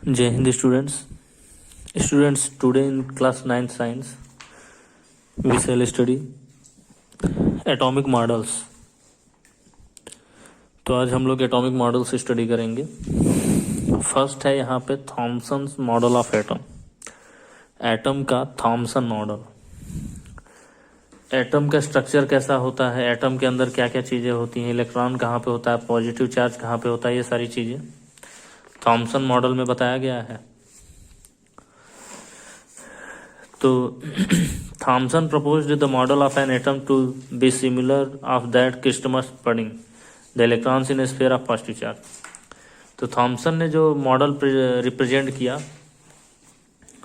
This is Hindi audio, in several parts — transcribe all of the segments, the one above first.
जय Hind students today in class 9 science we shall study atomic models. तो आज हम लोग एटॉमिक मॉडल्स स्टडी करेंगे। फर्स्ट है यहाँ पे Thomson model of atom. Atom का थॉमसन मॉडल। एटम का स्ट्रक्चर कैसा होता है, एटम के अंदर क्या क्या चीज़ें होती हैं, इलेक्ट्रॉन कहाँ पे होता है, पॉजिटिव चार्ज कहाँ पे होता है, ये सारी चीज़ें थॉमसन मॉडल में बताया गया है। तो Thomson proposed the model of an atom to be similar of that Christmas pudding the electrons in sphere of positive charge. तो थॉमसन ने जो मॉडल रिप्रेजेंट किया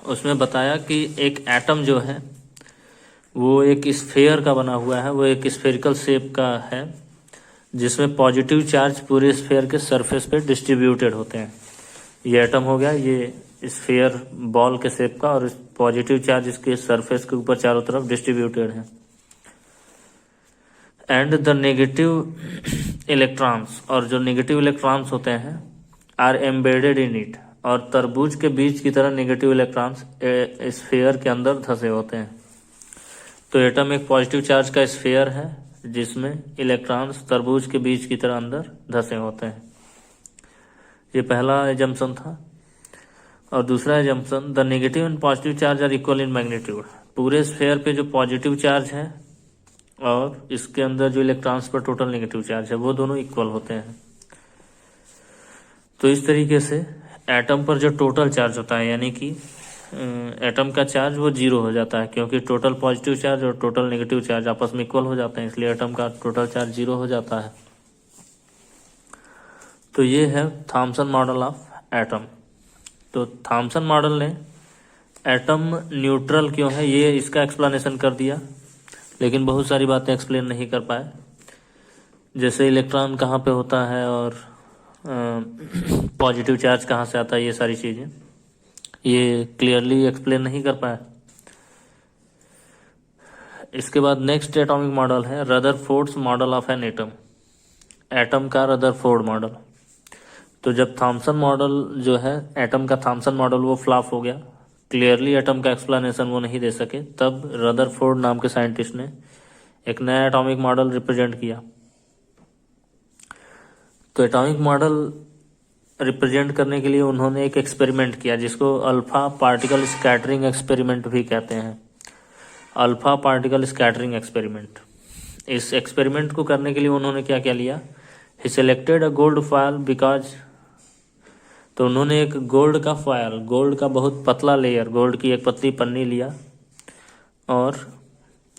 उसमें बताया कि एक एटम जो है वो एक स्फीयर का बना हुआ है, वो एक स्फेरिकल शेप का है जिसमें पॉजिटिव चार्ज पूरे स्फीयर के सरफेस पे डिस्ट्रीब्यूटेड होते हैं। ये एटम हो गया, ये स्फीयर बॉल के शेप का, और पॉजिटिव चार्ज इसके सरफेस के ऊपर चारों तरफ डिस्ट्रीब्यूटेड है। एंड द नेगेटिव इलेक्ट्रॉन्स, और जो नेगेटिव इलेक्ट्रॉन्स होते हैं, आर एम्बेडेड इन इट, और तरबूज के बीज की तरह नेगेटिव इलेक्ट्रॉन्स स्फीयर के अंदर धंसे होते हैं। तो एटम एक पॉजिटिव चार्ज का स्फीयर है जिसमें इलेक्ट्रॉन्स तरबूज के बीज की तरह अंदर धंसे होते हैं। ये पहला एजम्पशन था। और दूसरा assumption, the negative and positive charge are equal in magnitude. पूरे स्फीयर पे जो पॉजिटिव चार्ज है और इसके अंदर जो इलेक्ट्रॉन्स पर टोटल नेगेटिव चार्ज है वो दोनों इक्वल होते हैं। तो इस तरीके से एटम पर जो टोटल चार्ज होता है, यानी कि एटम का चार्ज वो 0 हो जाता है, क्योंकि टोटल पॉजिटिव चार्ज और टोटल नेगेटिव चार्ज आपस में इक्वल हो जाते हैं, इसलिए एटम का टोटल चार्ज 0 हो जाता है। तो ये है थॉमसन मॉडल ऑफ एटम। तो थॉमसन मॉडल ने एटम न्यूट्रल क्यों है ये इसका एक्सप्लेनेशन कर दिया, लेकिन बहुत सारी बातें एक्सप्लेन नहीं कर पाए, जैसे इलेक्ट्रॉन कहाँ पे होता है और पॉजिटिव चार्ज कहाँ से आता है, ये सारी चीज़ें ये क्लियरली एक्सप्लेन नहीं कर पाए। इसके बाद नेक्स्ट एटॉमिक मॉडल है Rutherford's model of an atom. Atom का रदरफोर्ड मॉडल। तो जब थॉमसन मॉडल जो है, एटम का थॉमसन मॉडल वो फ्लॉप हो गया, क्लियरली एटम का एक्सप्लेनेशन वो नहीं दे सके, तब रदरफोर्ड नाम के साइंटिस्ट ने एक नया एटॉमिक मॉडल रिप्रेजेंट किया। तो एटॉमिक मॉडल रिप्रेजेंट करने के लिए उन्होंने एक एक्सपेरिमेंट किया जिसको अल्फा पार्टिकल स्कैटरिंग एक्सपेरिमेंट भी कहते हैं। Alpha particle scattering experiment. इस एक्सपेरिमेंट को करने के लिए उन्होंने क्या क्या लिया, ही selected a gold foil because, तो उन्होंने एक गोल्ड का फॉयल, गोल्ड का बहुत पतला लेयर, गोल्ड की एक पतली पन्नी लिया, और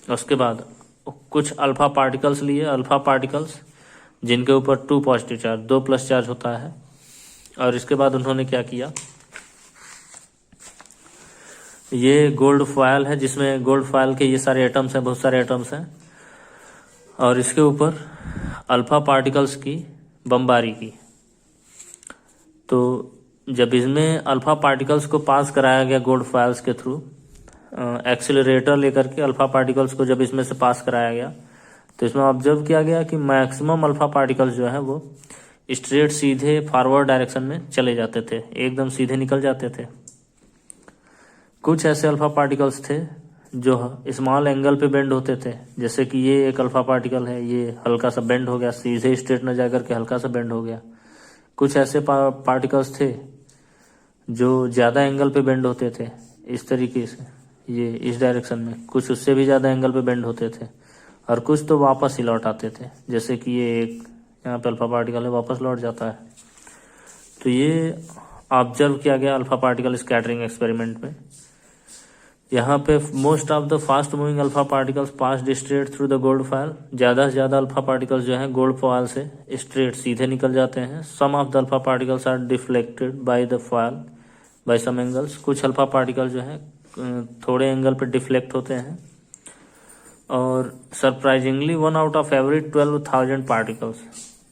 उसके बाद कुछ अल्फा पार्टिकल्स लिए, अल्फा पार्टिकल्स जिनके ऊपर 2 पॉजिटिव चार्ज, 2 प्लस चार्ज होता है। और इसके बाद उन्होंने क्या किया, ये गोल्ड फॉयल है जिसमें गोल्ड फॉयल के ये सारे एटम्स हैं, बहुत सारे एटम्स हैं, और इसके ऊपर अल्फा पार्टिकल्स की बमबारी की। तो जब इसमें अल्फा पार्टिकल्स को पास कराया गया गोल्ड फॉयल्स के थ्रू, एक्सीलरेटर लेकर के अल्फा पार्टिकल्स को जब इसमें से पास कराया गया, तो इसमें ऑब्जर्व किया गया कि मैक्सिमम अल्फा पार्टिकल्स जो है वो स्ट्रेट सीधे फॉरवर्ड डायरेक्शन में चले जाते थे, एकदम सीधे निकल जाते थे। कुछ ऐसे अल्फा पार्टिकल्स थे जो स्मॉल एंगल पे बेंड होते थे, जैसे कि ये एक अल्फा पार्टिकल है, ये हल्का सा बेंड हो गया, सीधे स्ट्रेट न जाकर के हल्का सा बेंड हो गया। कुछ ऐसे पार्टिकल्स थे जो ज़्यादा एंगल पे बेंड होते थे, इस तरीके से, ये इस डायरेक्शन में, कुछ उससे भी ज़्यादा एंगल पे बेंड होते थे, और कुछ तो वापस ही लौट आते थे, जैसे कि ये एक यहाँ पे अल्फा पार्टिकल है, वापस लौट जाता है। तो ये ऑब्जर्व किया गया अल्फा पार्टिकल स्कैटरिंग एक्सपेरिमेंट में। यहाँ पे most of the fast moving alpha particles passed straight through the gold foil. ज़्यादा से ज़्यादा अल्फा पार्टिकल्स जो हैं गोल्ड फॉयल से स्ट्रेट सीधे निकल जाते हैं। Some of the alpha particles are deflected by the foil by some angles. कुछ अल्फा पार्टिकल जो है थोड़े एंगल पे डिफ्लेक्ट होते हैं। और surprisingly 1 out of every 12,000 particles,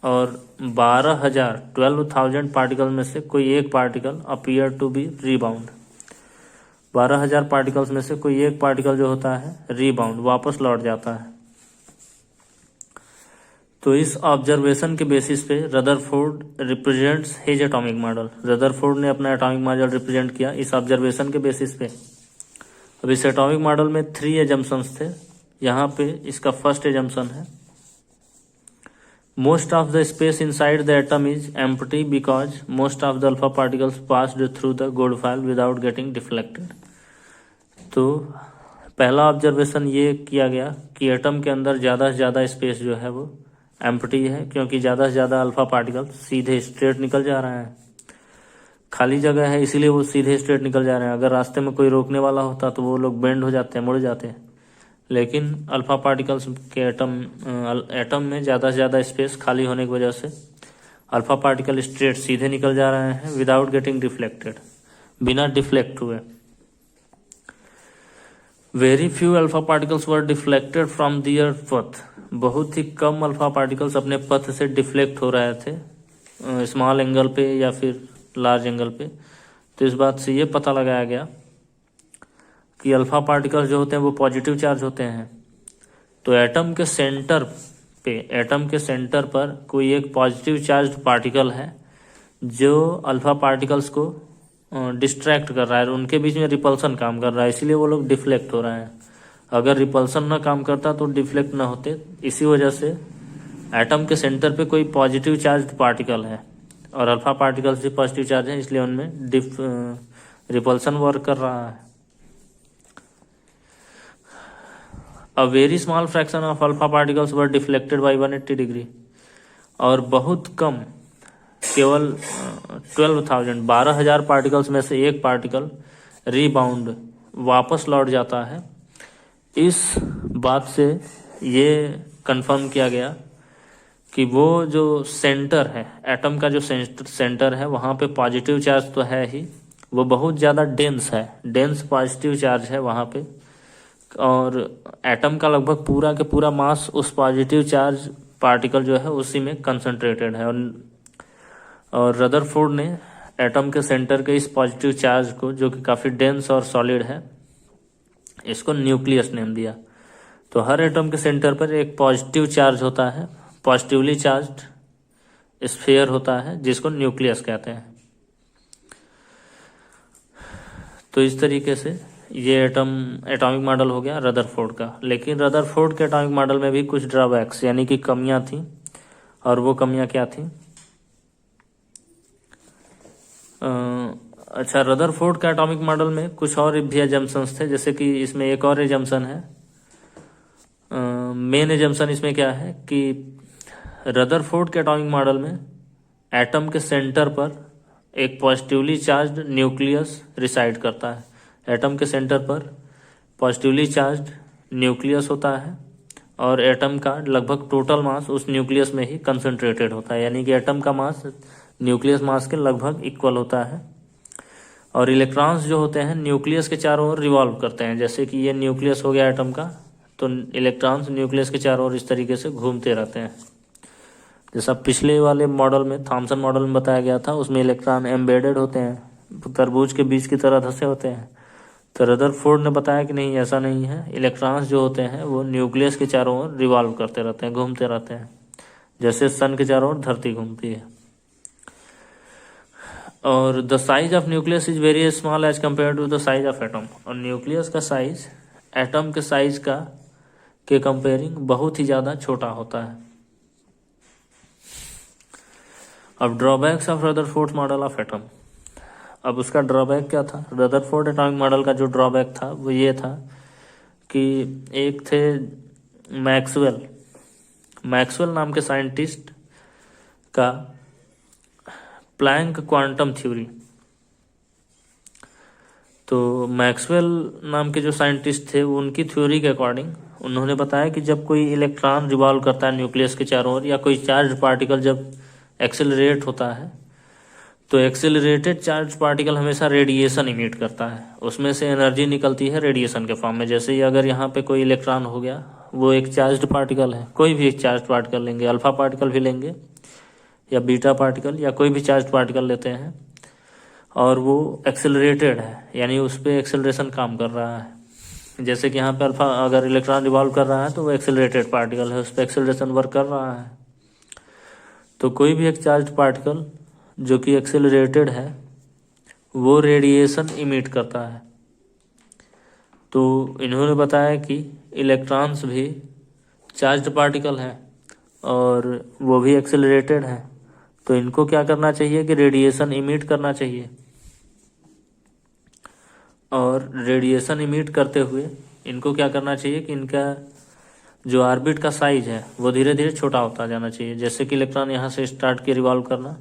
और 12,000 पार्टिकल में से कोई एक particle appear to be rebound. 12,000 particles में से कोई एक पार्टिकल जो होता है रीबाउंड, वापस लौट जाता है। तो इस ऑब्जर्वेशन के बेसिस पे Rutherford represents his atomic model, Rutherford ने अपना एटॉमिक मॉडल रिप्रेजेंट किया इस ऑब्जर्वेशन के बेसिस पे। अब इस एटॉमिक मॉडल में 3 एजम्पशंस थे। यहाँ पे इसका फर्स्ट एजम्पशन है, most of the space inside the atom is empty because most of the alpha particles passed through the gold foil without getting deflected. तो पहला ऑब्जर्वेशन ये किया गया कि एटम के अंदर ज़्यादा से ज़्यादा स्पेस जो है वो एम्प्टी है, क्योंकि ज़्यादा से ज़्यादा अल्फा पार्टिकल सीधे स्ट्रेट निकल जा रहे हैं। खाली जगह है इसीलिए वो सीधे स्ट्रेट निकल जा रहे हैं। अगर रास्ते में कोई रोकने वाला होता तो वो लोग बेंड हो जाते हैं, मुड़ जाते हैं। लेकिन अल्फा पार्टिकल्स के एटम में ज़्यादा से ज़्यादा स्पेस खाली होने की वजह से अल्फा पार्टिकल स्ट्रेट सीधे निकल जा रहे हैं विदाउट गेटिंग डिफ्लेक्टेड, बिना डिफ्लेक्ट हुए। Very few alpha particles were deflected from their path, बहुत ही कम अल्फा पार्टिकल्स अपने पथ से डिफ्लेक्ट हो रहे थे स्मॉल एंगल पे या फिर लार्ज एंगल पे। तो इस बात से ये पता लगाया गया कि अल्फा पार्टिकल्स जो होते हैं वो पॉजिटिव चार्ज होते हैं। तो एटम के सेंटर पर कोई एक पॉजिटिव चार्ज पार्टिकल है जो अल्फा पार्टिकल्स को डिस्ट्रैक्ट कर रहा है, उनके बीच में रिपल्सन काम कर रहा है, इसीलिए वो लोग डिफ्लेक्ट हो रहे हैं। अगर रिपल्सन ना काम करता तो डिफ्लेक्ट ना होते। इसी वजह से एटम के सेंटर पे कोई पॉजिटिव चार्ज पार्टिकल है और अल्फा पार्टिकल्स भी पॉजिटिव चार्ज है, इसलिए उनमें रिपल्सन वर्क कर रहा है। A very small fraction of alpha particles were deflected by 180 degree, और बहुत कम, केवल 12,000 पार्टिकल्स में से एक पार्टिकल रीबाउंड वापस लौट जाता है। इस बात से ये कंफर्म किया गया कि वो जो सेंटर है, एटम का जो सेंटर है, वहाँ पे पॉजिटिव चार्ज तो है ही, वो बहुत ज़्यादा डेंस है, डेंस पॉजिटिव चार्ज है वहाँ पे। और एटम का लगभग पूरा के पूरा मास उस पॉजिटिव चार्ज पार्टिकल जो है उसी में कंसंट्रेटेड है। और रदरफोर्ड ने एटम के सेंटर के इस पॉजिटिव चार्ज को, जो कि काफ़ी डेंस और सॉलिड है, इसको न्यूक्लियस नेम दिया। तो हर एटम के सेंटर पर एक पॉजिटिव चार्ज होता है, पॉजिटिवली चार्ज्ड स्फीयर होता है, जिसको न्यूक्लियस कहते हैं। तो इस तरीके से ये एटॉमिक मॉडल हो गया रदरफोर्ड का। लेकिन रदरफोर्ड के एटॉमिक मॉडल में भी कुछ ड्रॉबैक्स यानी कि कमियां थी, और वो कमियां क्या थी? अच्छा, रदरफोर्ड के एटॉमिक मॉडल में कुछ और भी एजम्पशंस थे, जैसे कि इसमें एक और एजम्पशन है। मेन एजम्पशन इसमें क्या है कि रदरफोर्ड के एटॉमिक मॉडल में एटम के सेंटर पर एक पॉजिटिवली चार्ज्ड न्यूक्लियस रिसाइड करता है। एटम के सेंटर पर पॉजिटिवली चार्ज्ड न्यूक्लियस होता है और एटम का लगभग टोटल मास उस न्यूक्लियस में ही कंसंट्रेटेड होता है, यानी कि एटम का मास न्यूक्लियस मास के लगभग इक्वल होता है। और इलेक्ट्रॉन्स जो होते हैं न्यूक्लियस के चारों ओर रिवॉल्व करते हैं, जैसे कि ये न्यूक्लियस हो गया एटम का, तो इलेक्ट्रॉन्स न्यूक्लियस के चारों ओर इस तरीके से घूमते रहते हैं। जैसा पिछले वाले मॉडल में, थॉमसन मॉडल में बताया गया था, उसमें इलेक्ट्रॉन एम्बेडेड होते हैं, तरबूज के बीज की तरह धंसे होते हैं। तो रदरफोर्ड ने बताया कि नहीं, ऐसा नहीं है, इलेक्ट्रॉन्स जो होते हैं वो न्यूक्लियस के चारों ओर रिवॉल्व करते रहते हैं, घूमते रहते हैं, जैसे सन के चारों ओर धरती घूमती है। और the size of nucleus is very small as compare to the size of atom, और न्यूक्लियस का साइज एटम के साइज का के कंपेयरिंग बहुत ही ज़्यादा छोटा होता है। अब drawbacks of Rutherford model of atom. अब उसका ड्रॉबैक क्या था? रदरफोर्ड एटॉमिक मॉडल का जो ड्रॉबैक था वो ये था कि एक थे मैक्सवेल नाम के साइंटिस्ट का प्लैंक क्वांटम थ्योरी। तो मैक्सवेल नाम के जो साइंटिस्ट थे, उनकी थ्योरी के अकॉर्डिंग उन्होंने बताया कि जब कोई इलेक्ट्रॉन रिवॉल्व करता है न्यूक्लियस के चारों ओर, या कोई चार्ज पार्टिकल जब एक्सेलरेट होता है, तो एक्सेलरेटेड चार्ज पार्टिकल हमेशा रेडिएशन इमिट करता है, उसमें से एनर्जी निकलती है रेडिएशन के फॉर्म में। जैसे ही अगर यहाँ पे कोई इलेक्ट्रॉन हो गया, वो एक चार्ज्ड पार्टिकल है, कोई भी एक चार्ज पार्टिकल लेंगे, अल्फा पार्टिकल भी लेंगे या बीटा पार्टिकल या कोई भी चार्ज पार्टिकल लेते हैं, और वो एक्सेलरेटेड है, यानी उस पर एक्सेलरेशन काम कर रहा है। जैसे कि यहाँ पे अल्फा, अगर इलेक्ट्रॉन रिवॉल्व कर रहा है तो वो एक्सेलरेटेड पार्टिकल है, उस पर एक्सेलरेशन वर्क कर रहा है। तो कोई भी एक चार्ज पार्टिकल जो कि एक्सेलरेटेड है वो रेडिएशन इमिट करता है। तो इन्होंने बताया कि इलेक्ट्रॉन्स भी चार्ज्ड पार्टिकल है और वो भी एक्सेलरेटेड है, तो इनको क्या करना चाहिए कि रेडिएशन इमिट करना चाहिए। और रेडिएशन इमिट करते हुए इनको क्या करना चाहिए कि इनका जो ऑर्बिट का साइज है वो धीरे धीरे छोटा होता जाना चाहिए। जैसे कि इलेक्ट्रॉन यहाँ से स्टार्ट किए रिवॉल्व करना,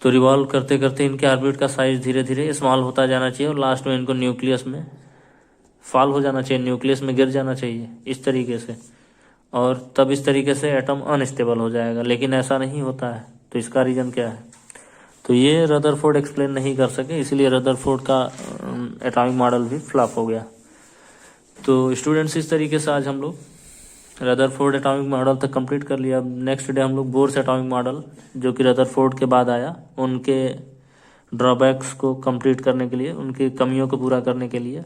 तो रिवॉल्व करते करते इनके ऑर्बिट का साइज धीरे धीरे स्मॉल होता जाना चाहिए और लास्ट में इनको न्यूक्लियस में फॉल हो जाना चाहिए, न्यूक्लियस में गिर जाना चाहिए इस तरीके से। और तब इस तरीके से एटम अनस्टेबल हो जाएगा, लेकिन ऐसा नहीं होता है। तो इसका रीज़न क्या है? तो ये रदरफोर्ड एक्सप्लेन नहीं कर सके, इसलिए रदरफोर्ड का एटॉमिक मॉडल भी फ्लॉप हो गया। तो स्टूडेंट्स इस तरीके से आज हम लोग रदरफोर्ड एटॉमिक मॉडल तक कंप्लीट कर लिया। अब नेक्स्ट डे हम लोग बोर्स एटॉमिक मॉडल जो कि रदरफोर्ड के बाद आया, उनके ड्रॉबैक्स को कंप्लीट करने के लिए, उनकी कमियों को पूरा करने के लिए।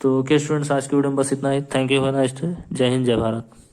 तो ओके स्टूडेंट्स, आज की वीडियो में बस इतना ही। Thank you, have a nice day. जय हिंद, जय भारत।